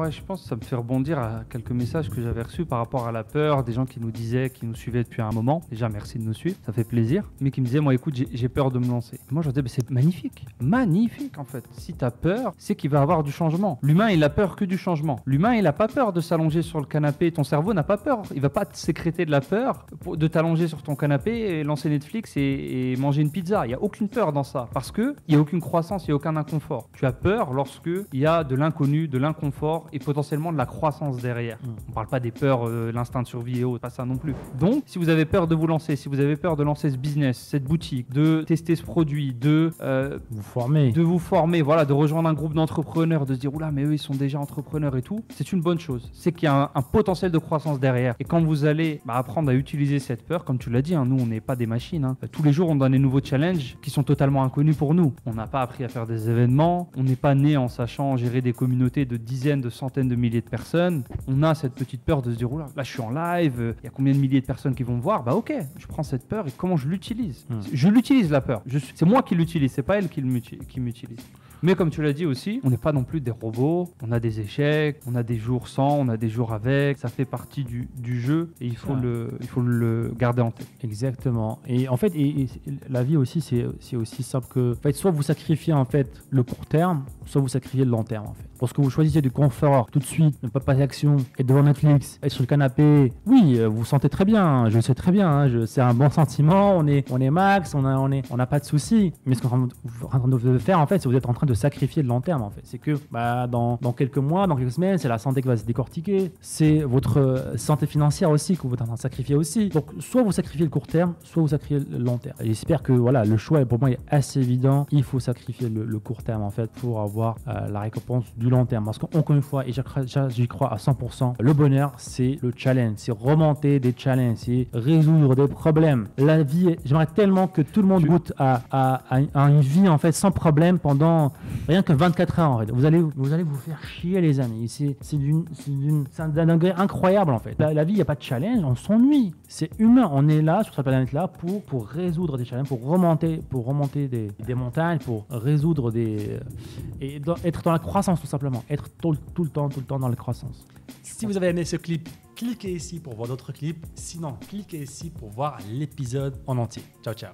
Ouais, je pense que ça me fait rebondir à quelques messages que j'avais reçus par rapport à la peur, des gens qui nous disaient, qui nous suivaient depuis un moment. Déjà, merci de nous suivre, ça fait plaisir. Mais qui me disaient, moi, écoute, j'ai peur de me lancer. Et moi, je leur disais, c'est magnifique, magnifique en fait. Si tu as peur, c'est qu'il va y avoir du changement. L'humain, il a peur que du changement. L'humain, il n'a pas peur de s'allonger sur le canapé. Ton cerveau n'a pas peur. Il va pas te sécréter de la peur de t'allonger sur ton canapé et lancer Netflix et manger une pizza. Il n'y a aucune peur dans ça. Parce qu'il n'y a aucune croissance, il n'y a aucun inconfort. Tu as peur lorsque il y a de l'inconnu, de l'inconfort et potentiellement de la croissance derrière. On parle pas des peurs, l'instinct de survie et autres, pas ça non plus. Donc, si vous avez peur de vous lancer, si vous avez peur de lancer ce business, cette boutique, de tester ce produit, de vous former, voilà, de rejoindre un groupe d'entrepreneurs, de se dire oula, mais eux ils sont déjà entrepreneurs et tout, c'est une bonne chose. C'est qu'il y a un potentiel de croissance derrière. Et quand vous allez apprendre à utiliser cette peur, comme tu l'as dit, hein, nous on n'est pas des machines. Hein. Tous les jours on donne des nouveaux challenges qui sont totalement inconnus pour nous. On n'a pas appris à faire des événements, on n'est pas né en sachant gérer des communautés de dizaines, de centaines de milliers de personnes. On a cette petite peur de se dire, oula, là je suis en live, il y a combien de milliers de personnes qui vont me voir? Bah ok, je prends cette peur et comment je l'utilise? Je l'utilise la peur. C'est moi qui l'utilise, c'est pas elle qui m'utilise. Mais comme tu l'as dit aussi, on n'est pas non plus des robots, on a des échecs, on a des jours sans, on a des jours avec, ça fait partie du jeu et il faut le garder en tête. Exactement. Et en fait, la vie aussi, c'est aussi simple que, en fait, soit vous sacrifiez en fait le court terme, soit vous sacrifiez le long terme en fait. Lorsque vous choisissez du confort tout de suite, ne pas passer à l'action, être devant Netflix, être sur le canapé, oui, vous vous sentez très bien, je le sais très bien, c'est un bon sentiment, on est max, on n'a pas de soucis. Mais ce qu'on est en train de faire en fait, c'est que vous êtes en train de sacrifier le long terme en fait. C'est que dans quelques mois, dans quelques semaines, c'est la santé qui va se décortiquer, c'est votre santé financière aussi que vous êtes en train de sacrifier aussi. Donc soit vous sacrifiez le court terme, soit vous sacrifiez le long terme. Et j'espère que voilà, le choix pour moi est assez évident. Il faut sacrifier le court terme en fait pour avoir la récompense du long terme. Parce qu'encore une fois, et j'y crois à 100%, le bonheur c'est le challenge, c'est remonter des challenges, c'est résoudre des problèmes. La vie, j'aimerais tellement que tout le monde goûte à une vie en fait sans problème pendant rien que 24 heures en fait. Vous allez vous faire chier les amis. C'est d'un degré incroyable en fait. La vie, il n'y a pas de challenge, on s'ennuie. C'est humain, on est là sur cette planète-là pour résoudre des challenges, pour remonter des montagnes, pour résoudre être dans la croissance tout simplement. Être tout le temps dans la croissance. Si vous avez aimé ce clip, cliquez ici pour voir d'autres clips. Sinon, cliquez ici pour voir l'épisode en entier. Ciao, ciao.